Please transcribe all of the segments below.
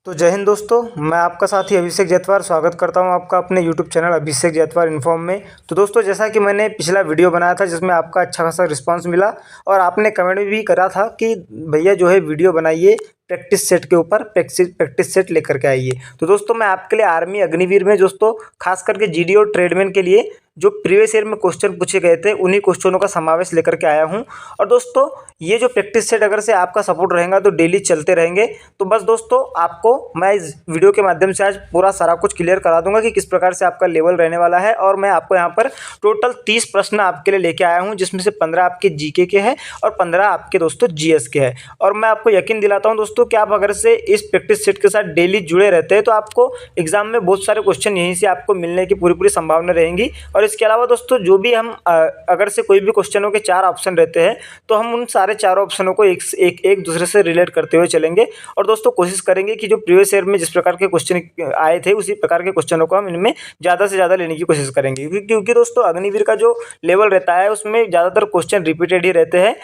तो जय हिंद दोस्तों, मैं आपका साथी अभिषेक जैतवार स्वागत करता हूं आपका अपने यूट्यूब चैनल अभिषेक जैतवार इन्फॉर्म में। तो दोस्तों, जैसा कि मैंने पिछला वीडियो बनाया था जिसमें आपका अच्छा खासा रिस्पांस मिला और आपने कमेंट भी करा था कि भैया जो है वीडियो बनाइए प्रैक्टिस सेट के ऊपर, प्रैक्टिस सेट लेकर के आइए। तो दोस्तों, मैं आपके लिए आर्मी अग्निवीर में दोस्तों खास करके जीडी और ट्रेडमैन के लिए जो प्रीवियस ईयर में क्वेश्चन पूछे गए थे उन्हीं क्वेश्चनों का समावेश लेकर के आया हूं। और दोस्तों, ये जो प्रैक्टिस सेट अगर से आपका सपोर्ट रहेगा तो डेली चलते रहेंगे। तो बस दोस्तों, आपको मैं इस वीडियो के माध्यम से आज पूरा सारा कुछ क्लियर करा दूंगा कि किस प्रकार से आपका लेवल रहने वाला है। और मैं आपको यहाँ पर टोटल 30 प्रश्न आपके लिए लेके आया हूँ, जिसमें से 15 आपके जीके के हैं और 15 आपके दोस्तों जीएस के हैं। और मैं आपको यकीन दिलाता हूँ दोस्तों कि आप अगर से इस प्रैक्टिस सेट के साथ डेली जुड़े रहते हैं तो आपको एग्जाम में बहुत सारे क्वेश्चन यहीं से आपको मिलने की पूरी संभावना रहेंगी। और इसके अलावा दोस्तों, जो भी हम अगर से कोई भी क्वेश्चनों के 4 ऑप्शन रहते हैं तो हम उन सारे चारों ऑप्शनों को एक दूसरे से रिलेट करते हुए चलेंगे। और दोस्तों, कोशिश करेंगे कि जो प्रीवियस ईयर में जिस प्रकार के क्वेश्चन आए थे उसी प्रकार के क्वेश्चनों को हम इनमें ज़्यादा से ज़्यादा लेने की कोशिश करेंगे, क्योंकि दोस्तों अग्निवीर का जो लेवल रहता है उसमें ज़्यादातर क्वेश्चन रिपीटेड ही रहते हैं।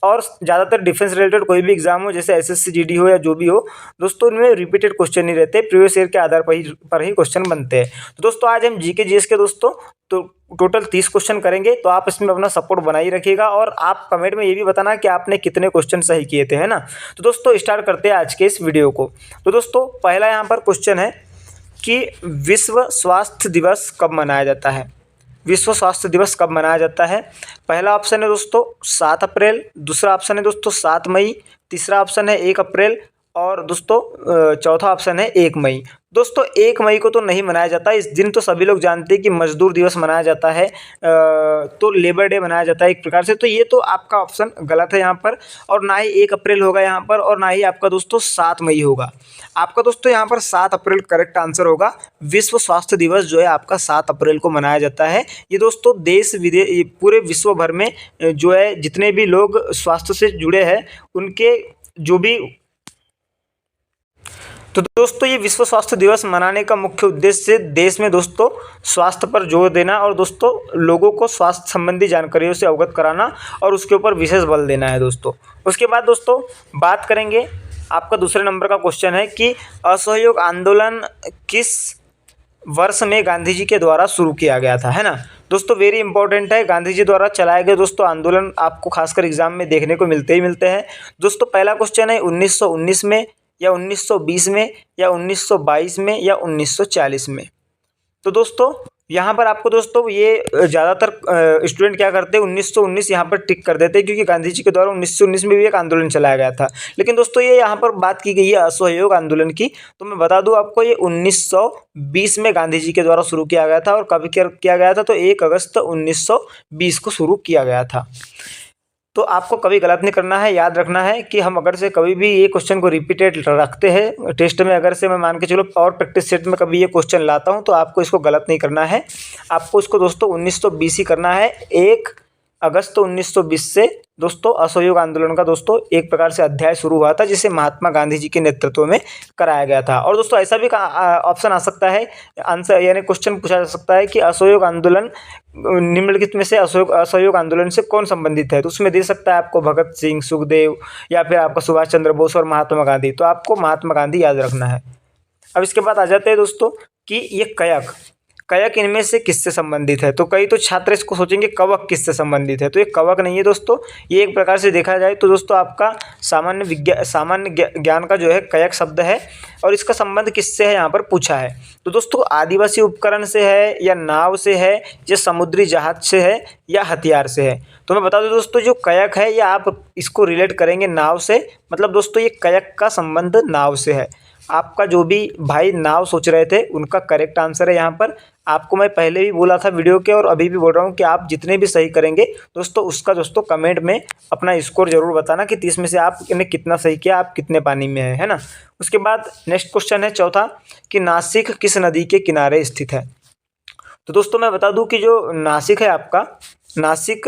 और ज़्यादातर डिफेंस रिलेटेड कोई भी एग्जाम हो, जैसे एसएससी जीडी हो या जो भी हो दोस्तों, इनमें रिपीटेड क्वेश्चन नहीं रहते, प्रीवियस ईयर के आधार पर ही क्वेश्चन बनते हैं। तो दोस्तों, आज हम जीके जीएस के दोस्तों तो टोटल 30 क्वेश्चन करेंगे। तो आप इसमें अपना सपोर्ट बनाए रखिएगा और आप कमेंट में ये भी बताना कि आपने कितने क्वेश्चन सही किए थे, है ना। तो दोस्तों, स्टार्ट करते हैं आज के इस वीडियो को। तो दोस्तों, पहला यहाँ पर क्वेश्चन है कि विश्व स्वास्थ्य दिवस कब मनाया जाता है। विश्व स्वास्थ्य दिवस कब मनाया जाता है। पहला ऑप्शन है दोस्तों 7 अप्रैल, दूसरा ऑप्शन है दोस्तों 7 मई, तीसरा ऑप्शन है 1 अप्रैल और दोस्तों चौथा ऑप्शन है 1 मई। दोस्तों, 1 मई को तो नहीं मनाया जाता। इस दिन तो सभी लोग जानते हैं कि मजदूर दिवस मनाया जाता है, तो लेबर डे मनाया जाता है एक प्रकार से। तो ये तो आपका ऑप्शन गलत है यहाँ पर, और ना ही 1 अप्रैल होगा यहाँ पर, और ना ही आपका दोस्तों 7 मई होगा। आपका दोस्तों यहाँ पर 7 अप्रैल करेक्ट आंसर होगा। विश्व स्वास्थ्य दिवस जो है आपका 7 अप्रैल को मनाया जाता है। ये दोस्तों देश विदेश पूरे विश्व भर में जो है जितने भी लोग स्वास्थ्य से जुड़े हैं उनके जो भी, तो दोस्तों ये विश्व स्वास्थ्य दिवस मनाने का मुख्य उद्देश्य देश में दोस्तों स्वास्थ्य पर जोर देना और दोस्तों लोगों को स्वास्थ्य संबंधी जानकारियों से अवगत कराना और उसके ऊपर विशेष बल देना है दोस्तों। उसके बाद दोस्तों बात करेंगे, आपका दूसरे नंबर का क्वेश्चन है कि असहयोग आंदोलन किस वर्ष में गांधी जी के द्वारा शुरू किया गया था, है ना। दोस्तों वेरी इंपॉर्टेंट है, गांधी जी द्वारा चलाए गए दोस्तों आंदोलन आपको खासकर एग्जाम में देखने को मिलते हैं दोस्तों। पहला क्वेश्चन है 1919 में या 1920 में या 1922 में या 1940 में। तो दोस्तों यहाँ पर आपको दोस्तों ये ज़्यादातर स्टूडेंट क्या करते हैं 1919 यहाँ पर टिक कर देते हैं, क्योंकि गांधी जी के द्वारा 1919 में भी एक आंदोलन चलाया गया था। लेकिन दोस्तों ये यहाँ पर बात की गई है असहयोग आंदोलन की, तो मैं बता दूँ आपको ये 1920 में गांधी जी के द्वारा शुरू किया गया था। और कब किया गया था, तो 1 अगस्त 1920 को शुरू किया गया था। तो आपको कभी गलत नहीं करना है, याद रखना है कि हम अगर से कभी भी ये क्वेश्चन को रिपीटेड रखते हैं टेस्ट में, अगर से मैं मान के चलो और प्रैक्टिस सेट में कभी ये क्वेश्चन लाता हूँ तो आपको इसको गलत नहीं करना है। आपको इसको दोस्तों 1920 ही करना है। 1 अगस्त 1920 से दोस्तों असहयोग आंदोलन का दोस्तों एक प्रकार से अध्याय शुरू हुआ था, जिसे महात्मा गांधी जी के नेतृत्व में कराया गया था। और दोस्तों ऐसा भी ऑप्शन आ सकता है, आंसर यानी क्वेश्चन पूछा जा सकता है कि असहयोग आंदोलन निम्नलिखित में से असहयोग आंदोलन से कौन संबंधित है। तो उसमें दे सकता है आपको भगत सिंह, सुखदेव या फिर आपका सुभाष चंद्र बोस और महात्मा गांधी। तो आपको महात्मा गांधी याद रखना है। अब इसके बाद आ जाते हैं दोस्तों कि ये कयक इनमें से किससे संबंधित है। तो कई तो छात्र इसको सोचेंगे कवक किससे संबंधित है, तो ये कवक नहीं है दोस्तों। ये एक प्रकार से देखा जाए तो दोस्तों आपका सामान्य ज्ञान का जो है कयक शब्द है, और इसका संबंध किससे है यहाँ पर पूछा है। तो दोस्तों आदिवासी उपकरण से है या नाव से है या समुद्री जहाज से है या हथियार से है। तो मैं बता दूं दोस्तों जो कयक है या आप इसको रिलेट करेंगे नाव से, मतलब दोस्तों ये कयक का संबंध नाव से है। आपका जो भी भाई नाव सोच रहे थे उनका करेक्ट आंसर है यहाँ पर। आपको मैं पहले भी बोला था वीडियो के और अभी भी बोल रहा हूँ कि आप जितने भी सही करेंगे दोस्तों उसका दोस्तों कमेंट में अपना स्कोर जरूर बताना कि 30 में से आपने कितना सही किया, आप कितने पानी में है ना। उसके बाद नेक्स्ट क्वेश्चन है चौथा कि नासिक किस नदी के किनारे स्थित है। तो दोस्तों मैं बता दूं कि जो नासिक है आपका, नासिक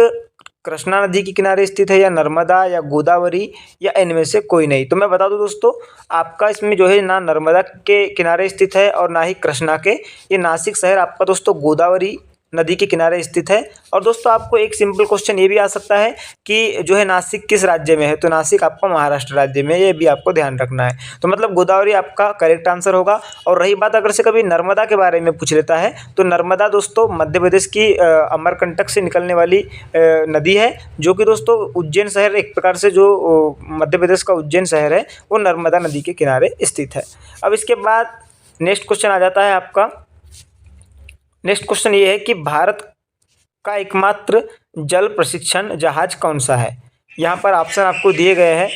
कृष्णा नदी के किनारे स्थित है या नर्मदा या गोदावरी या इनमें से कोई नहीं। तो मैं बता दूं दोस्तों आपका इसमें जो है ना नर्मदा के किनारे स्थित है और ना ही कृष्णा के। ये नासिक शहर आपका दोस्तों गोदावरी नदी के किनारे स्थित है। और दोस्तों आपको एक सिंपल क्वेश्चन ये भी आ सकता है कि जो है नासिक किस राज्य में है, तो नासिक आपका महाराष्ट्र राज्य में है, ये भी आपको ध्यान रखना है। तो मतलब गोदावरी आपका करेक्ट आंसर होगा। और रही बात अगर से कभी नर्मदा के बारे में पूछ लेता है, तो नर्मदा दोस्तों मध्य प्रदेश की अमरकंटक से निकलने वाली नदी है, जो कि दोस्तों उज्जैन शहर एक प्रकार से जो मध्य प्रदेश का उज्जैन शहर है वो नर्मदा नदी के किनारे स्थित है। अब इसके बाद नेक्स्ट क्वेश्चन आ जाता है आपका। नेक्स्ट क्वेश्चन ये है कि भारत का एकमात्र जल प्रशिक्षण जहाज कौन सा है। यहाँ पर ऑप्शन आपको दिए गए हैं।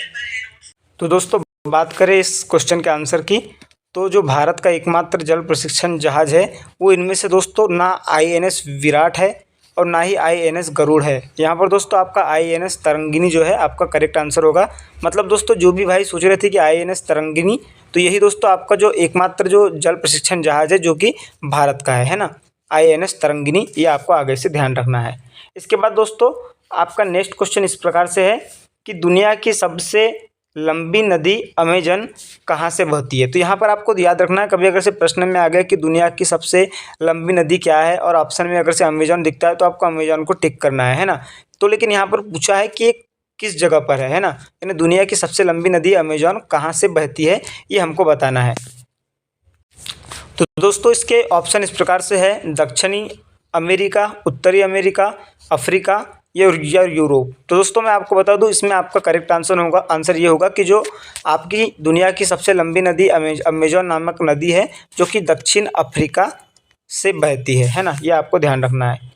तो दोस्तों बात करें इस क्वेश्चन के आंसर की, तो जो भारत का एकमात्र जल प्रशिक्षण जहाज है वो इनमें से दोस्तों ना INS विराट है और ना ही INS गरुड़ है। यहाँ पर दोस्तों आपका INS तरंगिनी जो है आपका करेक्ट आंसर होगा। मतलब दोस्तों जो भी भाई सोच रहे थे कि INS तरंगिनी, तो यही दोस्तों आपका जो एकमात्र जो जल प्रशिक्षण जहाज है जो कि भारत का है ना, INS तरंगिनी, ये आपको आगे से ध्यान रखना है। इसके बाद दोस्तों आपका नेक्स्ट क्वेश्चन इस प्रकार से है कि दुनिया की सबसे लंबी नदी अमेजन कहाँ से बहती है। तो यहाँ पर आपको याद रखना है, कभी अगर से प्रश्न में आ गया कि दुनिया की सबसे लंबी नदी क्या है और ऑप्शन में अगर से अमेजन दिखता है तो आपको अमेजन को टिक करना है ना। तो लेकिन यहाँ पर पूछा है कि ये किस जगह पर है ना, यानी दुनिया की सबसे लंबी नदी अमेजन कहाँ से बहती है, ये हमको बताना है। तो दोस्तों इसके ऑप्शन इस प्रकार से है, दक्षिणी अमेरिका, उत्तरी अमेरिका, अफ्रीका या यूरोप। तो दोस्तों मैं आपको बता दूं, इसमें आपका करेक्ट आंसर ये होगा कि जो आपकी दुनिया की सबसे लंबी नदी अमेजन नामक नदी है जो कि दक्षिण अफ्रीका से बहती है ना, ये आपको ध्यान रखना है।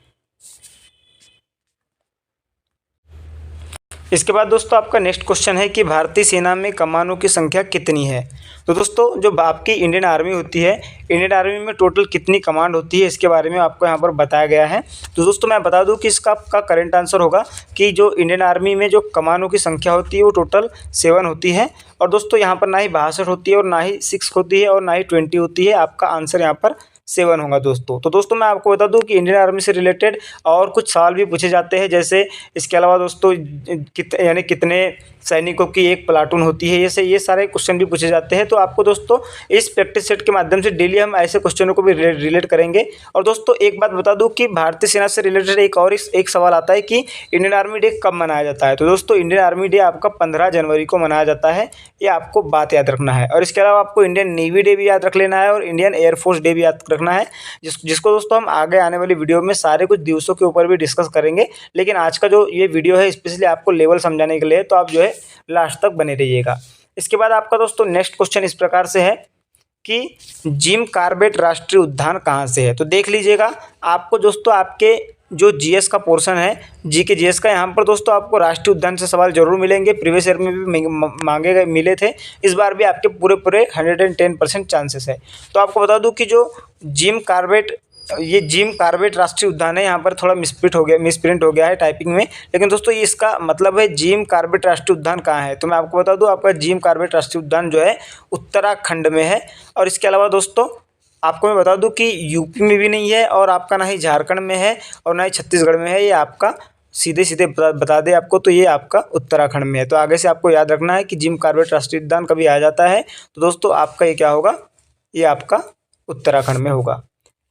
इसके बाद दोस्तों आपका नेक्स्ट क्वेश्चन है कि भारतीय सेना में कमानों की संख्या कितनी है। तो दोस्तों जो आपकी इंडियन आर्मी होती है, इंडियन आर्मी में टोटल कितनी कमांड होती है इसके बारे में आपको यहाँ पर बताया गया है। तो दोस्तों मैं बता दूं कि इसका आपका करेंट आंसर होगा कि जो इंडियन आर्मी में जो कमानों की संख्या होती है वो टोटल 7 होती है। और दोस्तों यहाँ पर ना ही 62 होती है और ना ही 6 होती है और ना ही 20 होती है। आपका आंसर यहाँ पर 7 होगा दोस्तों। तो दोस्तों मैं आपको बता दूं कि इंडियन आर्मी से रिलेटेड और कुछ सवाल भी पूछे जाते हैं, जैसे इसके अलावा दोस्तों यानी कितने सैनिकों की एक प्लाटून होती है, ये सारे क्वेश्चन भी पूछे जाते हैं। तो आपको दोस्तों इस प्रैक्टिस सेट के माध्यम से डेली हम ऐसे क्वेश्चनों को भी रिलेट करेंगे। और दोस्तों एक बात बता दूं कि भारतीय सेना से रिलेटेड एक सवाल आता है कि इंडियन आर्मी डे कब मनाया जाता है। तो दोस्तों इंडियन आर्मी डे आपका 15 जनवरी को मनाया जाता है, ये आपको बात याद रखना है। और इसके अलावा आपको इंडियन नेवी डे भी याद रख लेना है और इंडियन एयरफोर्स डे भी याद रखना है, जिसको दोस्तों हम आगे आने वाली वीडियो में सारे कुछ दिवसों के ऊपर भी डिस्कस करेंगे। लेकिन आज का जो ये वीडियो है स्पेशली आपको लेवल समझाने के लिए, तो आप जो है लास्ट तक बने रहिएगा। इसके बाद आपका दोस्तों नेक्स्ट क्वेश्चन इस प्रकार से है कि जिम कॉर्बेट राष्ट्रीय उद्यान कहाँ से है। तो देख लीजिएगा, आपको दोस्तों आपके जो जीएस का पोर्शन है, जीके जीएस का, यहाँ पर दोस्तों आपको राष्ट्रीय उद्यान से सवाल जरूर मिलेंगे। प्रीवियस ईयर में भी मांगे गए मिले थे, इस बार भी आपके पूरे 110% चांसेस है। तो आपको बता दूं कि जो जिम कॉर्बेट राष्ट्रीय उद्यान है, यहाँ पर थोड़ा मिसप्रिंट हो गया है टाइपिंग में, लेकिन दोस्तों ये इसका मतलब है जिम कॉर्बेट राष्ट्रीय उद्यान कहाँ है। तो मैं आपको बता दूं आपका जिम कॉर्बेट राष्ट्रीय उद्यान जो है उत्तराखंड में है। और इसके अलावा दोस्तों आपको मैं बता दूं कि यूपी में भी नहीं है और आपका ना ही झारखंड में है और ना ही छत्तीसगढ़ में है, ये आपका सीधे बता दे आपको, तो ये आपका उत्तराखंड में है। तो आगे से आपको याद रखना है कि जिम कॉर्बेट राष्ट्रीय उद्यान कभी आ जाता है तो दोस्तों आपका ये क्या होगा, ये आपका उत्तराखंड में होगा।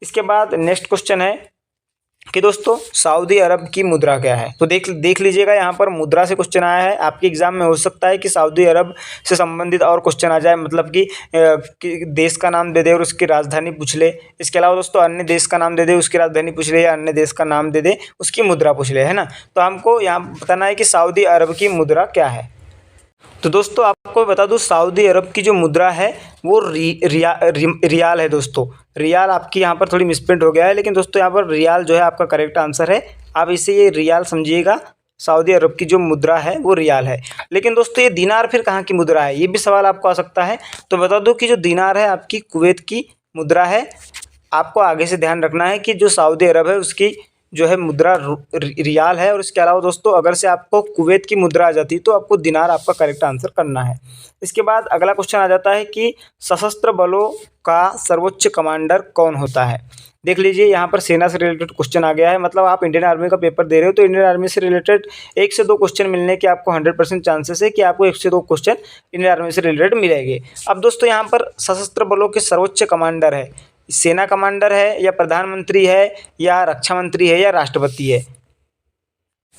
इसके बाद नेक्स्ट क्वेश्चन है कि दोस्तों सऊदी अरब की मुद्रा क्या है। तो देख लीजिएगा, यहाँ पर मुद्रा से क्वेश्चन आया है। आपके एग्जाम में हो सकता है कि सऊदी अरब से संबंधित और क्वेश्चन आ जाए, मतलब कि देश का नाम दे दे और उसकी राजधानी पूछ ले। इसके अलावा दोस्तों अन्य देश का नाम दे दे, उसकी राजधानी पूछ ले, या अन्य देश का नाम दे दे, उसकी मुद्रा पूछ ले, है ना। तो हमको यहाँ बताना है कि सऊदी अरब की मुद्रा क्या है। तो दोस्तों आपको बता दूं सऊदी अरब की जो मुद्रा है वो रियाल है दोस्तों। रियाल आपकी यहाँ पर थोड़ी मिसप्रिंट हो गया है, लेकिन दोस्तों यहाँ पर रियाल जो है आपका करेक्ट आंसर है। आप इसे ये रियाल समझिएगा, सऊदी अरब की जो मुद्रा है वो रियाल है। लेकिन दोस्तों ये दिनार फिर कहाँ की मुद्रा है, ये भी सवाल आपको आ सकता है। तो बता दूं कि जो दिनार है आपकी कुवैत की मुद्रा है। आपको आगे से ध्यान रखना है कि जो सऊदी अरब है उसकी जो है मुद्रा रियाल है। और इसके अलावा दोस्तों अगर से आपको कुवैत की मुद्रा आ जाती तो आपको दिनार आपका करेक्ट आंसर करना है। इसके बाद अगला क्वेश्चन आ जाता है कि सशस्त्र बलों का सर्वोच्च कमांडर कौन होता है। देख लीजिए, यहाँ पर सेना से रिलेटेड क्वेश्चन आ गया है। मतलब आप इंडियन आर्मी का पेपर दे रहे हो तो इंडियन आर्मी से रिलेटेड 1 से 2 क्वेश्चन मिलने के आपको 100% चांसेस है कि आपको 1 से 2 क्वेश्चन इंडियन आर्मी से रिलेटेड मिलेंगे। अब दोस्तों यहाँ पर सशस्त्र बलों के सर्वोच्च कमांडर है, सेना कमांडर है या प्रधानमंत्री है या रक्षा मंत्री है या राष्ट्रपति है?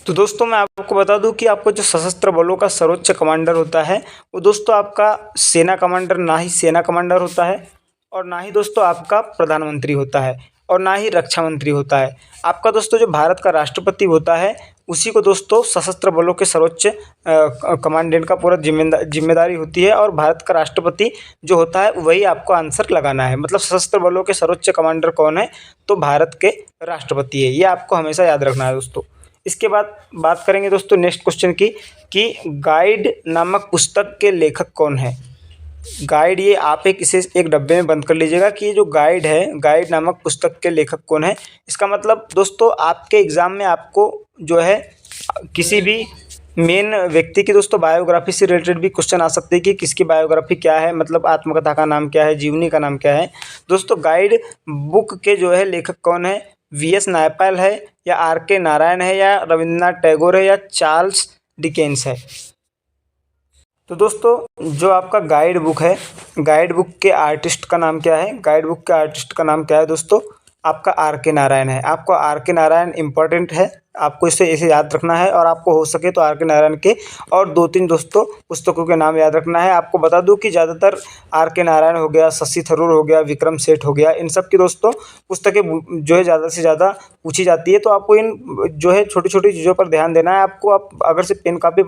तो दोस्तों मैं आपको बता दूं कि आपको जो सशस्त्र बलों का सर्वोच्च कमांडर होता है वो दोस्तों आपका सेना कमांडर ना ही सेना कमांडर होता है और ना ही दोस्तों आपका प्रधानमंत्री होता है और ना ही रक्षा मंत्री होता है। आपका दोस्तों जो भारत का राष्ट्रपति होता है उसी को दोस्तों सशस्त्र बलों के सर्वोच्च कमांडेंट का पूरा जिम्मेदारी होती है और भारत का राष्ट्रपति जो होता है वही आपको आंसर लगाना है। मतलब सशस्त्र बलों के सर्वोच्च कमांडर कौन है? तो भारत के राष्ट्रपति है। ये आपको हमेशा याद रखना है दोस्तों। इसके बाद बात करेंगे दोस्तों नेक्स्ट क्वेश्चन की कि गाइड नामक पुस्तक के लेखक कौन है? गाइड, ये आप इसे एक डब्बे में बंद कर लीजिएगा कि ये जो गाइड है, गाइड नामक पुस्तक के लेखक कौन है। इसका मतलब दोस्तों आपके एग्ज़ाम में आपको जो है किसी भी मेन व्यक्ति की दोस्तों बायोग्राफी से रिलेटेड भी क्वेश्चन आ सकते हैं कि किसकी बायोग्राफी क्या है, मतलब आत्मकथा का नाम क्या है, जीवनी का नाम क्या है। दोस्तों गाइड बुक के जो है लेखक कौन है? वी.एस. नायपॉल है या आर.के. नारायण है या रविंद्रनाथ टैगोर है या चार्ल्स डिकेंस है? तो दोस्तों जो आपका गाइड बुक है, गाइड बुक के आर्टिस्ट का नाम क्या है? गाइड बुक के आर्टिस्ट का नाम क्या है दोस्तों? आपका आर.के. नारायण है। आपको आर.के. नारायण इम्पोर्टेंट है, आपको इसे याद रखना है और आपको हो सके तो आर.के. नारायण के और 2-3 दोस्तों पुस्तकों के नाम याद रखना है। आपको बता दूं कि ज़्यादातर आर.के. नारायण हो गया, शशि थरूर हो गया, विक्रम सेठ हो गया, इन सब की दोस्तों पुस्तकें जो है ज़्यादा से ज़्यादा पूछी जाती है। तो आपको इन जो है छोटी छोटी चीज़ों पर ध्यान देना है। आपको आप अगर से पेन कापी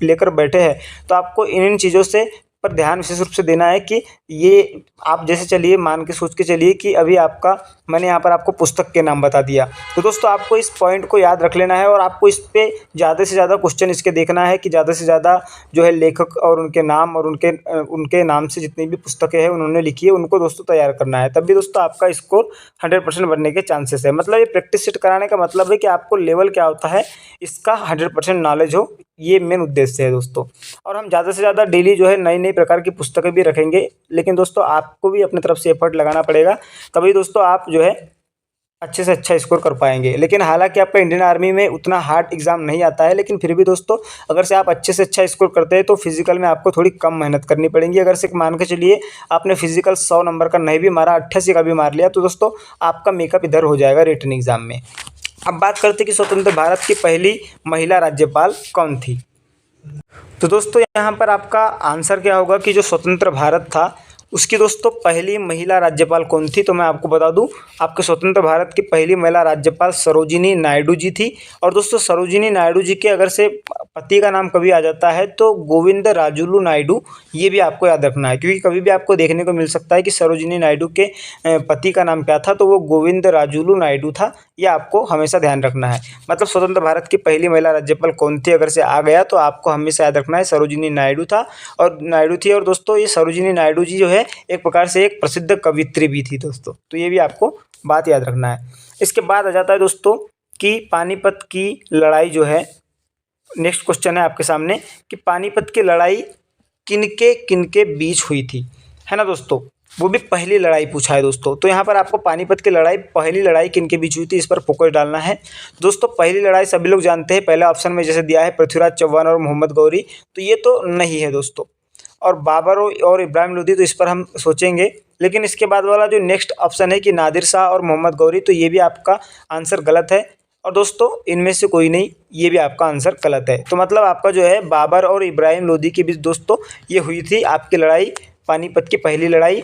लेकर बैठे हैं तो आपको इन चीज़ों से पर ध्यान विशेष रूप से देना है कि ये आप जैसे चलिए मान के सोच के चलिए कि अभी आपका मैंने यहाँ पर आपको पुस्तक के नाम बता दिया, तो दोस्तों आपको इस पॉइंट को याद रख लेना है और आपको इस पे ज़्यादा से ज़्यादा क्वेश्चन इसके देखना है कि ज़्यादा से ज़्यादा जो है लेखक और उनके नाम और उनके नाम से जितनी भी पुस्तकें हैं उन्होंने लिखी है उनको दोस्तों तैयार करना है। तब भी दोस्तों आपका स्कोर 100% बनने के चांसेस है। मतलब ये प्रैक्टिस सेट कराने का मतलब है कि आपको लेवल क्या होता है इसका 100% नॉलेज हो, ये मेन उद्देश्य है दोस्तों। और हम ज़्यादा से ज़्यादा डेली जो है नई नई प्रकार की पुस्तकें भी रखेंगे, लेकिन दोस्तों आपको भी अपनी तरफ से एफर्ट लगाना पड़ेगा, तभी दोस्तों आप जो है अच्छे से अच्छा स्कोर कर पाएंगे। लेकिन हालांकि आपका इंडियन आर्मी में उतना हार्ड एग्जाम नहीं आता है, लेकिन फिर भी दोस्तों अगर से आप अच्छे से अच्छा स्कोर करते हैं तो फिजिकल में आपको थोड़ी कम मेहनत करनी पड़ेगी। अगर से मान के चलिए आपने फिजिकल 100 नंबर का नहीं भी मारा, 88 का भी मार लिया, तो दोस्तों आपका मेकअप इधर हो जाएगा रिटन एग्जाम में। अब बात करते हैं कि स्वतंत्र भारत की पहली महिला राज्यपाल कौन थी। तो दोस्तों यहाँ पर आपका आंसर क्या होगा कि जो स्वतंत्र भारत था उसकी दोस्तों पहली महिला राज्यपाल कौन थी? तो मैं आपको बता दूं, आपके स्वतंत्र भारत की पहली महिला राज्यपाल सरोजिनी नायडू जी थी। और दोस्तों सरोजिनी नायडू जी के अगर से पति का नाम कभी आ जाता है तो गोविंद राजुलू नायडू, ये भी आपको याद रखना है, क्योंकि कभी भी आपको देखने को मिल सकता है कि सरोजिनी नायडू के पति का नाम क्या था, तो वो गोविंद राजुलू नायडू था। ये आपको हमेशा ध्यान रखना है। मतलब स्वतंत्र भारत की पहली महिला राज्यपाल कौन थी अगर से आ गया तो आपको हमेशा याद रखना है सरोजिनी नायडू था और नायडू थी। और दोस्तों ये सरोजिनी नायडू जी जो है एक प्रकार से एक प्रसिद्ध कवित्री भी थी दोस्तों, तो ये भी आपको बात याद रखना है। इसके बाद आ जाता है दोस्तों कि पानीपत की लड़ाई जो है, नेक्स्ट क्वेश्चन है आपके सामने कि पानीपत की लड़ाई किनके बीच हुई थी, है ना दोस्तों, वो भी पहली लड़ाई पूछा है दोस्तों। तो यहाँ पर आपको पानीपत की लड़ाई पहली लड़ाई किनके बीच हुई थी इस पर फोकस डालना है दोस्तों। पहली लड़ाई सभी लोग जानते हैं, पहले ऑप्शन में जैसे दिया है पृथ्वीराज चौहान और मोहम्मद गौरी, तो ये तो नहीं है दोस्तों। और बाबर और इब्राहिम लोदी, तो इस पर हम सोचेंगे। लेकिन इसके बाद वाला जो नेक्स्ट ऑप्शन है कि नादिर शाह और मोहम्मद गौरी, तो ये भी आपका आंसर गलत है। और दोस्तों इनमें से कोई नहीं, ये भी आपका आंसर गलत है। तो मतलब आपका जो है बाबर और इब्राहिम लोदी के बीच दोस्तों ये हुई थी आपकी लड़ाई, पानीपत की पहली लड़ाई।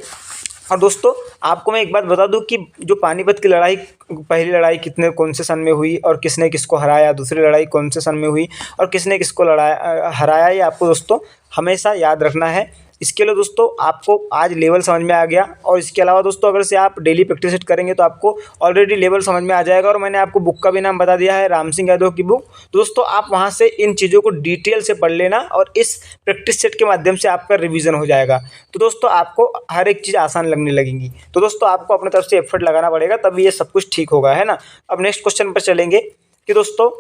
और दोस्तों आपको मैं एक बात बता दूं कि जो पानीपत की लड़ाई, पहली लड़ाई कौन से सन में हुई और किसने किसको हराया, दूसरी लड़ाई कौन से सन में हुई और किसने किसको हराया, ये आपको दोस्तों हमेशा याद रखना है। इसके लिए दोस्तों आपको आज लेवल समझ में आ गया। और इसके अलावा दोस्तों अगर से आप डेली प्रैक्टिस करेंगे तो आपको ऑलरेडी लेवल समझ में आ जाएगा। और मैंने आपको बुक का भी नाम बता दिया है, राम सिंह यादव की बुक। दोस्तों आप वहां से इन चीज़ों को डिटेल से पढ़ लेना और इस प्रैक्टिस सेट के माध्यम से आपका रिवीजन हो जाएगा। तो दोस्तों आपको हर एक चीज़ आसान लगने लगेंगी। तो दोस्तों आपको अपनी तरफ से एफर्ट लगाना पड़ेगा, तभी ये सब कुछ ठीक होगा, है ना। अब नेक्स्ट क्वेश्चन पर चलेंगे कि दोस्तों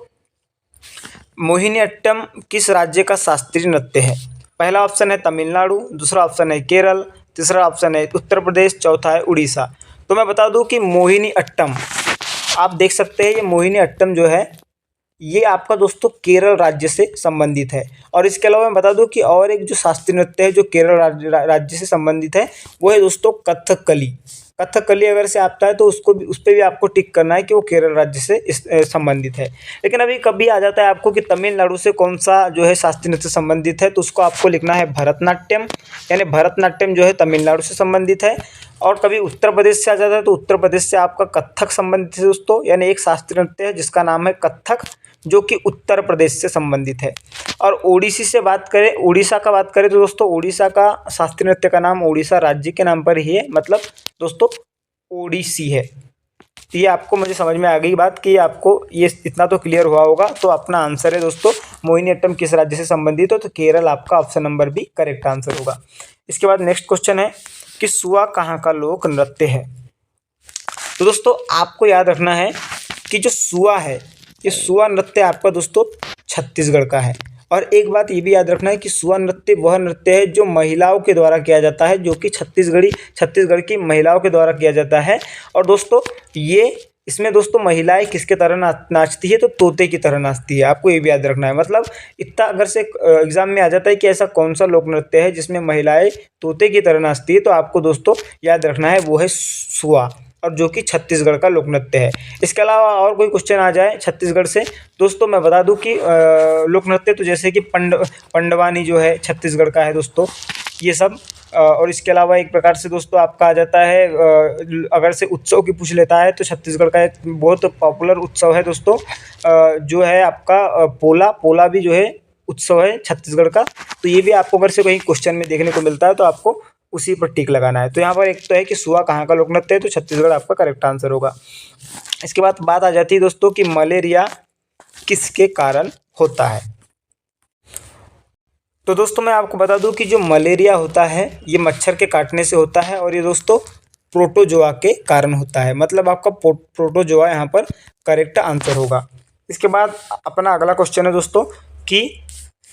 मोहिनीअट्टम किस राज्य का शास्त्रीय नृत्य है। पहला ऑप्शन है तमिलनाडु, दूसरा ऑप्शन है केरल, तीसरा ऑप्शन है उत्तर प्रदेश, चौथा है उड़ीसा। तो मैं बता दूं कि मोहिनीअट्टम, आप देख सकते हैं ये मोहिनीअट्टम जो है ये आपका दोस्तों केरल राज्य से संबंधित है। और इसके अलावा मैं बता दूं कि और एक जो शास्त्रीय नृत्य है जो केरल राज्य से संबंधित है वो है दोस्तों कथकली। कथकली अगर से आता है तो उसको भी, उस पर भी आपको टिक करना है कि वो केरल राज्य से संबंधित है। लेकिन अभी कभी आ जाता है आपको कि तमिलनाडु से कौन सा जो है शास्त्रीय नृत्य संबंधित है, तो उसको आपको लिखना है भरतनाट्यम, यानी भरतनाट्यम जो है तमिलनाडु से संबंधित है। और कभी उत्तर प्रदेश से आ जाता है तो उत्तर प्रदेश से आपका कथक संबंधित है दोस्तों, यानी एक शास्त्रीय नृत्य है जिसका नाम है कथक, जो कि उत्तर प्रदेश से संबंधित है। और ओडिसी से बात करें, उड़ीसा का बात करें तो दोस्तों उड़ीसा का शास्त्रीय नृत्य का नाम उड़ीसा राज्य के नाम पर ही है, मतलब दोस्तों ओडिसी है। ये आपको मुझे समझ में आ गई बात कि आपको ये इतना तो क्लियर हुआ होगा। तो अपना आंसर है दोस्तों मोहिनीअट्टम किस राज्य से संबंधित हो, तो केरल आपका option number B correct answer होगा। इसके बाद नेक्स्ट क्वेश्चन है कि सुआ कहाँ का लोक नृत्य है। तो दोस्तों आपको याद रखना है कि जो सुआ है, ये सुआ नृत्य आपका दोस्तों छत्तीसगढ़ का है। और एक बात ये भी याद रखना है कि सुआ नृत्य वह नृत्य है जो महिलाओं के द्वारा किया जाता है, जो कि छत्तीसगढ़ की महिलाओं के द्वारा किया जाता है। और दोस्तों ये इसमें दोस्तों महिलाएं किसके तरह नाचती है, तो तोते की तरह नाचती है। आपको ये भी याद रखना है, मतलब इतना अगर से एग्जाम में आ जाता है कि ऐसा कौन सा लोक नृत्य है जिसमें महिलाएं तोते की तरह नाचती है, तो आपको दोस्तों याद रखना है वो है सुआ, और जो कि छत्तीसगढ़ का लोक नृत्य है। इसके अलावा और कोई क्वेश्चन आ जाए छत्तीसगढ़ से, दोस्तों मैं बता दूं कि लोक नृत्य तो जैसे कि पंडवानी जो है छत्तीसगढ़ का है दोस्तों, ये सब। और इसके अलावा एक प्रकार से दोस्तों आपका आ जाता है, अगर से उत्सव की पूछ लेता है तो छत्तीसगढ़ का एक बहुत पॉपुलर उत्सव है दोस्तों, जो है आपका पोला भी जो है उत्सव है छत्तीसगढ़ का। तो ये भी आपको अगर से कहीं क्वेश्चन में देखने को मिलता है तो आपको उसी पर टिक लगाना है। तो यहाँ पर एक तो है कि सुआ कहाँ का लोक नृत्य है, तो छत्तीसगढ़ आपका करेक्ट आंसर होगा। इसके बाद बात आ जाती है दोस्तों कि मलेरिया किसके कारण होता है। तो दोस्तों मैं आपको बता दूं कि जो मलेरिया होता है ये मच्छर के काटने से होता है, और ये दोस्तों प्रोटोजोआ के कारण होता है, मतलब आपका प्रोटोजोआ यहाँ पर करेक्ट आंसर होगा। इसके बाद अपना अगला क्वेश्चन है दोस्तों कि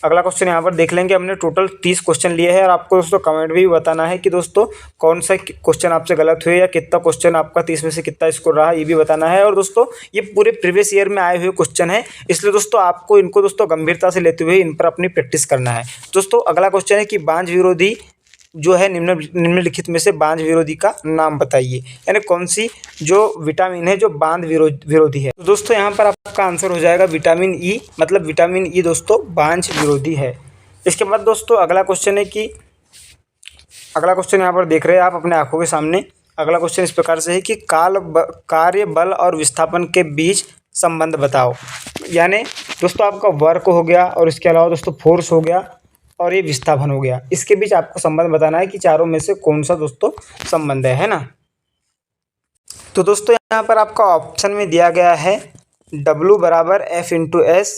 अगला क्वेश्चन यहाँ पर देख लेंगे। हमने टोटल 30 क्वेश्चन लिए हैं, और आपको दोस्तों कमेंट भी बताना है कि दोस्तों कौन सा क्वेश्चन आपसे गलत हुए, या कितना क्वेश्चन आपका 30 में से कितना स्कोर रहा, ये भी बताना है। और दोस्तों ये पूरे प्रीवियस ईयर में आए हुए क्वेश्चन है, इसलिए दोस्तों आपको इनको दोस्तों गंभीरता से लेते हुए इन पर अपनी प्रैक्टिस करना है। दोस्तों अगला क्वेश्चन है कि बांझ विरोधी जो है निम्नलिखित में से बांझ विरोधी का नाम बताइए, यानी कौन सी जो विटामिन है जो बांझ विरोधी है। तो दोस्तों यहाँ पर आपका आंसर हो जाएगा विटामिन ई, मतलब विटामिन ई दोस्तों बांझ विरोधी है। इसके बाद दोस्तों अगला क्वेश्चन है कि अगला क्वेश्चन यहाँ पर देख रहे हैं आप अपने आंखों के सामने। अगला क्वेश्चन इस प्रकार से है कि कार्य बल और विस्थापन के बीच संबंध बताओ, यानी दोस्तों आपका वर्क हो गया, और इसके अलावा दोस्तों फोर्स हो गया, और ये विस्थापन हो गया। इसके बीच आपको संबंध बताना है कि चारों में से कौन सा दोस्तों संबंध है ना। तो दोस्तों यहाँ पर आपका ऑप्शन में दिया गया है W बराबर F इंटू एस,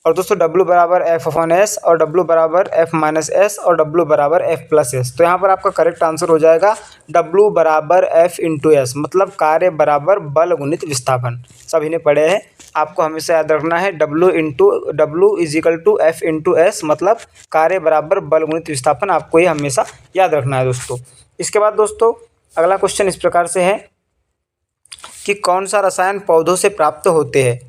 और दोस्तों W बराबर F/S, और W बराबर F-S, और W बराबर F+S। तो यहाँ पर आपका करेक्ट आंसर हो जाएगा W बराबर F इंटू एस, मतलब कार्य बराबर बल गुणित विस्थापन। सभी ने पढ़े हैं, आपको हमेशा याद रखना है W is equal to F into S, मतलब कार्य बराबर बल गुणित विस्थापन। आपको ये हमेशा याद रखना है दोस्तों। इसके बाद दोस्तों अगला क्वेश्चन इस प्रकार से है कि कौन सा रसायन पौधों से प्राप्त होते हैं,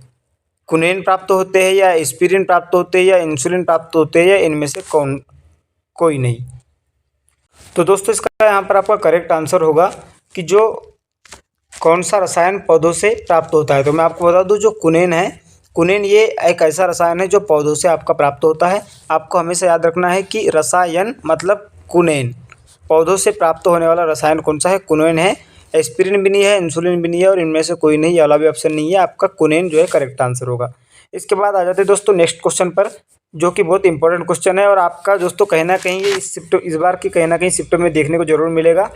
कुनेन प्राप्त होते हैं, या एस्पिरिन प्राप्त होते हैं, या इंसुलिन प्राप्त होते हैं, या इनमें से कोई नहीं। तो दोस्तों इसका यहाँ पर आपका करेक्ट आंसर होगा कि जो कौन सा रसायन पौधों से प्राप्त होता है। तो मैं आपको बता दूं जो कुनेन है, कुनेन ये एक ऐसा रसायन है जो पौधों से आपका प्राप्त होता है। आपको हमेशा याद रखना है कि रसायन मतलब कुनेन, पौधों से प्राप्त होने वाला रसायन कौन सा है, कुनेन है। एस्पिरिन भी नहीं है, इंसुलिन भी नहीं है, और इनमें से कोई नहीं, ये वाला भी ऑप्शन नहीं है। आपका कुनेन जो है करेक्ट आंसर होगा। इसके बाद आ जाते हैं दोस्तों नेक्स्ट क्वेश्चन पर, जो कि बहुत इंपॉर्टेंट क्वेश्चन है, और आपका दोस्तों कहीं ना कहीं ये इस बार की कहीं ना कहीं शिफ्ट में देखने को जरूर मिलेगा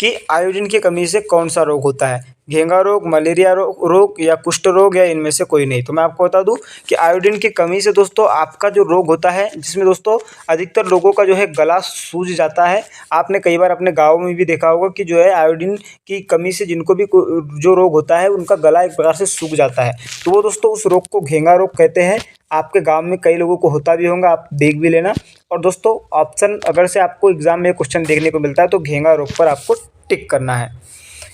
कि आयोडीन की कमी से कौन सा रोग होता है, घेंगा रोग, मलेरिया रोग, या कुष्ठ रोग, या इनमें से कोई नहीं। तो मैं आपको बता दूं कि आयोडीन की कमी से दोस्तों आपका जो रोग होता है, जिसमें दोस्तों अधिकतर लोगों का जो है गला सूज जाता है। आपने कई बार अपने गाँव में भी देखा होगा कि जो है आयोडीन की कमी से जिनको भी जो रोग होता है उनका गला एक प्रकार से सूख जाता है। तो वो दोस्तों उस रोग को घेंगा रोग कहते हैं। आपके गांव में कई लोगों को होता भी होगा, आप देख भी लेना। और दोस्तों ऑप्शन अगर से आपको एग्जाम में क्वेश्चन देखने को मिलता है तो घेंगा रोग पर आपको टिक करना है।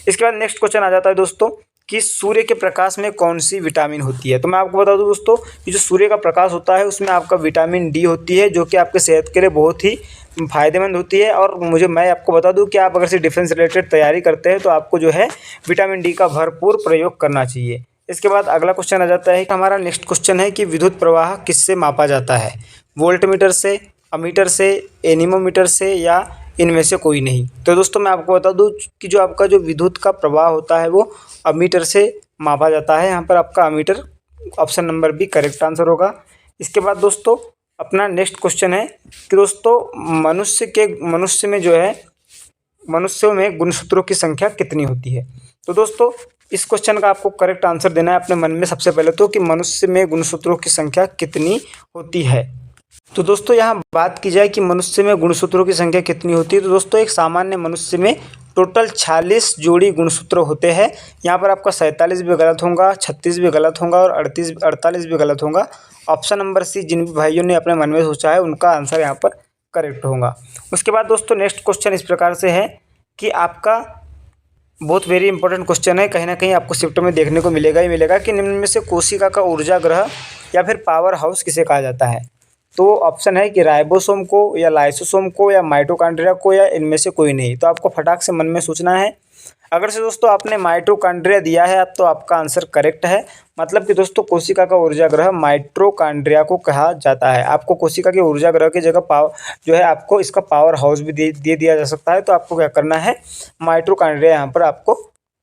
इसके बाद नेक्स्ट क्वेश्चन आ जाता है दोस्तों कि सूर्य के प्रकाश में कौन सी विटामिन होती है। तो मैं आपको बता दूं दोस्तों कि जो सूर्य का प्रकाश होता है उसमें आपका विटामिन डी होती है, जो कि आपके सेहत के लिए बहुत ही फ़ायदेमंद होती है। और मैं आपको बता दूं कि आप अगर से डिफेंस रिलेटेड तैयारी करते हैं तो आपको जो है विटामिन डी का भरपूर प्रयोग करना चाहिए। इसके बाद अगला क्वेश्चन आ जाता है कि हमारा नेक्स्ट क्वेश्चन है कि विद्युत प्रवाह किससे मापा जाता है, वोल्टमीटर से, अमीटर से, एनीमोमीटर से या इनमें से कोई नहीं। तो दोस्तों मैं आपको बता दूं कि जो आपका जो विद्युत का प्रवाह होता है वो अमीटर से मापा जाता है। यहाँ पर आपका ammeter option number B correct answer होगा। इसके बाद दोस्तों अपना नेक्स्ट क्वेश्चन है कि दोस्तों मनुष्य में जो है मनुष्यों में गुणसूत्रों की संख्या कितनी होती है। तो दोस्तों इस क्वेश्चन का आपको करेक्ट आंसर देना है अपने मन में सबसे पहले तो कि मनुष्य में गुणसूत्रों की संख्या कितनी होती है। तो दोस्तों यहाँ बात की जाए कि मनुष्य में गुणसूत्रों की संख्या कितनी होती है, तो दोस्तों एक सामान्य मनुष्य में टोटल 46 जोड़ी गुणसूत्र होते हैं। यहाँ पर आपका 47 भी गलत होगा, 36 भी गलत होगा और 48 भी गलत होगा। ऑप्शन नंबर सी जिन भाइयों ने अपने मन में सोचा है उनका आंसर यहाँ पर करेक्ट होगा। उसके बाद दोस्तों नेक्स्ट क्वेश्चन इस प्रकार से है कि आपका बहुत वेरी इंपॉर्टेंट क्वेश्चन है, कहीं ना कहीं आपको शिफ्ट में देखने को मिलेगा ही मिलेगा कि निम्न में से कोशिका का ऊर्जा ग्रह या फिर पावर हाउस किसे कहा जाता है। तो ऑप्शन है कि राइबोसोम को या लाइसोसोम को या माइटोकॉन्ड्रिया को या इनमें से कोई नहीं। तो आपको फटाक से मन में सोचना है। अगर से दोस्तों आपने माइटोकॉन्ड्रिया दिया है अब तो आपका आंसर करेक्ट है। मतलब कि दोस्तों कोशिका का ऊर्जा ग्रह माइटोकॉन्ड्रिया को कहा जाता है। आपको कोशिका के ऊर्जा ग्रह की जगह जो है आपको इसका पावर हाउस भी दे दिया जा सकता है। तो आपको क्या करना है, माइटोकॉन्ड्रिया यहाँ पर आपको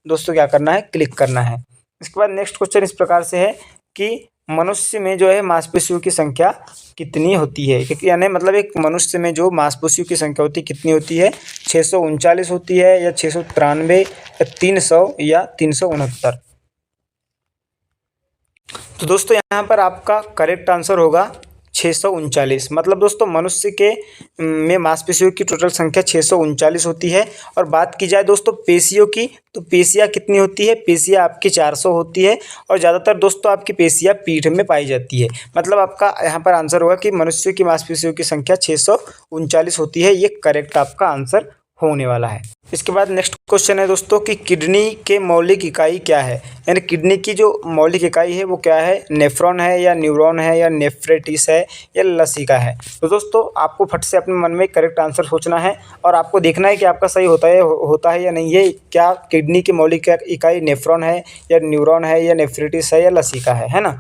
दोस्तों क्या करना है, क्लिक करना है। इसके बाद नेक्स्ट क्वेश्चन इस प्रकार से है कि मनुष्य में जो है मांसपेशियों की संख्या कितनी होती है, क्योंकि यानी मतलब एक मनुष्य में जो मांसपेशियों की संख्या होती है कितनी होती है, 639 होती है या 693 या 300 या 369। तो दोस्तों यहाँ पर आपका करेक्ट आंसर होगा 639। मतलब दोस्तों मनुष्य के में मांसपेशियों की टोटल संख्या 639 होती है। और बात की जाए दोस्तों पेशियों की, तो पेशियाँ कितनी होती है, पेशियाँ आपकी 400 होती है और ज़्यादातर दोस्तों आपकी पेशियाँ पीठ में पाई जाती है। मतलब आपका यहाँ पर आंसर होगा कि मनुष्य की मांसपेशियों की संख्या 639 होती है। ये करेक्ट आपका आंसर होने वाला है। इसके बाद नेक्स्ट क्वेश्चन है दोस्तों कि किडनी के मौलिक इकाई क्या है, यानी किडनी की जो मौलिक इकाई है वो क्या है, नेफ्रॉन है या न्यूरॉन है या नेफ्रेटिस है या लसिका है। तो दोस्तों आपको फट से अपने मन में करेक्ट आंसर सोचना है और आपको देखना है कि आपका सही होता है या नहीं है। क्या किडनी की मौलिक इकाई नेफ्रॉन है या न्यूरॉन है या नेफ्रेटिस है या लसिका है ना।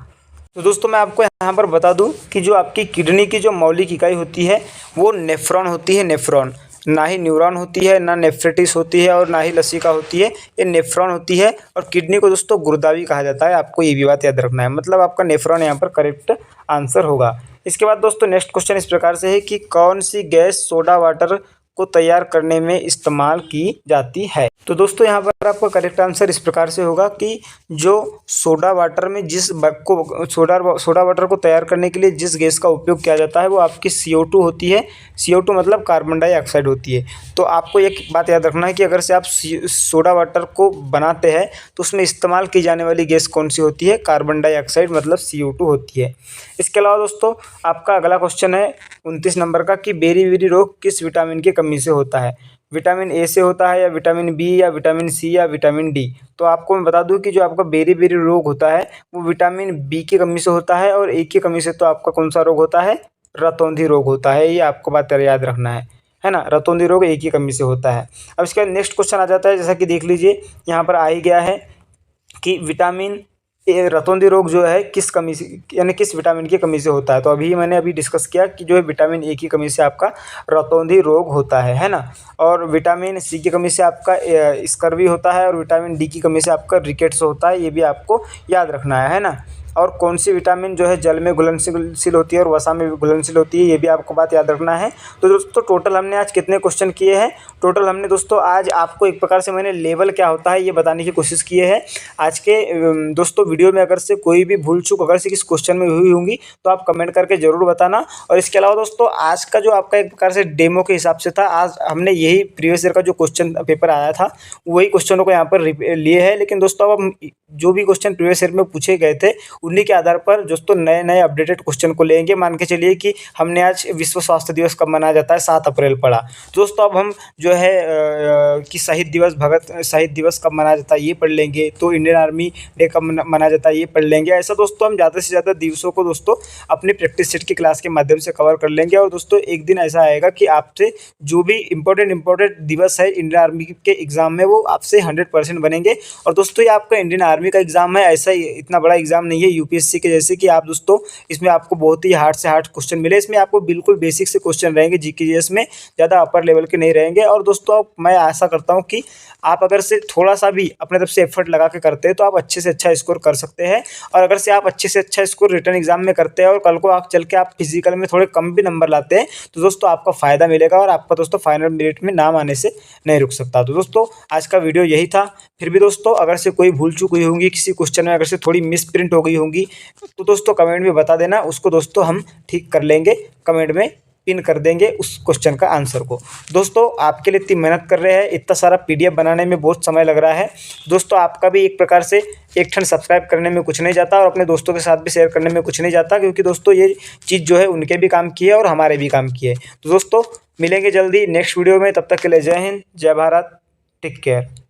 तो दोस्तों मैं आपको यहाँ पर बता दूँ कि जो आपकी किडनी की जो मौलिक इकाई होती है वो नेफ्रॉन होती है, नेफ्रॉन, ना ही न्यूरॉन होती है, ना नेफ्रेटिस होती है और ना ही लसिका होती है, ये नेफ्रॉन होती है। और किडनी को दोस्तों गुर्दा भी कहा जाता है, आपको ये भी बात याद रखना है। मतलब आपका नेफ्रॉन यहाँ पर करेक्ट आंसर होगा। इसके बाद दोस्तों नेक्स्ट क्वेश्चन इस प्रकार से है कि कौन सी गैस सोडा वाटर को तैयार करने में इस्तेमाल की जाती है। तो दोस्तों यहाँ पर आपका करेक्ट आंसर इस प्रकार से होगा कि जो सोडा वाटर में सोडा वाटर को तैयार करने के लिए जिस गैस का उपयोग किया जाता है वो आपकी CO2 होती है। CO2 मतलब कार्बन डाइऑक्साइड होती है। तो आपको एक बात याद रखना है कि अगर से आप सोडा वाटर को बनाते हैं तो उसमें इस्तेमाल की जाने वाली गैस कौन सी होती है, कार्बन डाइऑक्साइड मतलब CO2 होती है। इसके अलावा दोस्तों आपका अगला क्वेश्चन है 29 नंबर का कि बेरी रोग किस विटामिन की कमी से होता है, विटामिन ए से होता है या विटामिन बी या विटामिन सी या विटामिन डी। तो आपको मैं बता दूं कि जो आपका बेरी रोग होता है वो विटामिन बी की कमी से होता है और ए की कमी से तो आपका कौन सा रोग होता है, रतौंधी रोग होता है। ये आपको बात याद रखना है ना, रतौंधी रोग ए की कमी से होता है। अब इसके बाद नेक्स्ट क्वेश्चन आ जाता है, जैसा कि देख लीजिए यहाँ पर आ ही गया है कि विटामिन ए रतौंधी रोग जो है किस कमी से यानी किस विटामिन की कमी से होता है। तो मैंने डिस्कस किया कि जो है विटामिन ए की कमी से आपका रतौंधी रोग होता है ना। और विटामिन सी की कमी से आपका स्कर्वी होता है और विटामिन डी की कमी से आपका रिकेट्स होता है। ये भी आपको याद रखना है ना। और कौन सी विटामिन जो है जल में घुलनशील होती है और वसा में भी घुलनशील होती है, ये भी आपको बात याद रखना है। तो दोस्तों टोटल हमने आज कितने क्वेश्चन किए हैं, टोटल हमने दोस्तों आज आपको एक प्रकार से मैंने लेवल क्या होता है ये बताने की कोशिश की है। आज के दोस्तों वीडियो में अगर से कोई भी भूल चूक अगर से किस क्वेश्चन में हुई होंगी तो आप कमेंट करके ज़रूर बताना। और इसके अलावा दोस्तों आज का जो आपका एक प्रकार से डेमो के हिसाब से था, आज हमने यही प्रीवियस ईयर का जो क्वेश्चन पेपर आया था वही क्वेश्चनों को यहाँ पर लिए है। लेकिन दोस्तों अब जो भी क्वेश्चन प्रीवियस ईयर में पूछे गए थे उन्हीं के आधार पर दोस्तों नए नए अपडेटेड क्वेश्चन को लेंगे। मान के चलिए कि हमने आज विश्व स्वास्थ्य दिवस कब मनाया जाता है, 7 अप्रैल पढ़ा। दोस्तों अब हम जो है कि शहीद दिवस कब मनाया जाता है ये पढ़ लेंगे। तो इंडियन आर्मी डे कब मनाया जाता है ये पढ़ लेंगे। ऐसा दोस्तों हम ज़्यादा से ज़्यादा दिवसों को दोस्तों अपने प्रैक्टिस सेट की क्लास के माध्यम से कवर कर लेंगे। और दोस्तों एक दिन ऐसा आएगा कि आपसे जो भी इंपॉर्टेंट दिवस है इंडियन आर्मी के एग्जाम में, वो आपसे 100% बनेंगे। और दोस्तों ये आपका इंडियन आर्मी का एग्जाम है, ऐसा ही इतना बड़ा एग्जाम नहीं है यूपीएससी के जैसे कि आप दोस्तों इसमें आपको बहुत ही हार्ड से हार्ड क्वेश्चन मिले। इसमें आपको बिल्कुल बेसिक से क्वेश्चन रहेंगे, जीके जीएस में ज़्यादा अपर लेवल के नहीं रहेंगे। और दोस्तों मैं आशा करता हूँ कि आप अगर से थोड़ा सा भी अपने तरफ से एफर्ट लगा के करते हैं तो आप अच्छे से अच्छा स्कोर कर सकते हैं। और अगर से आप अच्छे से अच्छा स्कोर रिटर्न एग्जाम में करते हैं और कल को आप चल के आप फिजिकल में थोड़े कम भी नंबर लाते हैं तो दोस्तों आपका फ़ायदा मिलेगा और आपका दोस्तों फाइनल मेरिट में नाम आने से नहीं रुक सकता। तो दोस्तों आज का वीडियो यही था। फिर भी दोस्तों अगर से कोई भूल चूक हुई होंगी किसी क्वेश्चन में, अगर से थोड़ी मिस प्रिंट हो गई होंगी तो दोस्तों कमेंट में बता देना, उसको दोस्तों हम ठीक कर लेंगे। कमेंट में पिन कर देंगे उस क्वेश्चन का आंसर को। दोस्तों आपके लिए इतनी मेहनत कर रहे हैं, इतना सारा पीडीएफ बनाने में बहुत समय लग रहा है। दोस्तों आपका भी एक प्रकार से एक ठन सब्सक्राइब करने में कुछ नहीं जाता और अपने दोस्तों के साथ भी शेयर करने में कुछ नहीं जाता, क्योंकि दोस्तों ये चीज़ जो है उनके भी काम की है और हमारे भी काम की है। तो दोस्तों मिलेंगे जल्दी नेक्स्ट वीडियो में, तब तक के लिए जय हिंद, जय भारत, टेक केयर।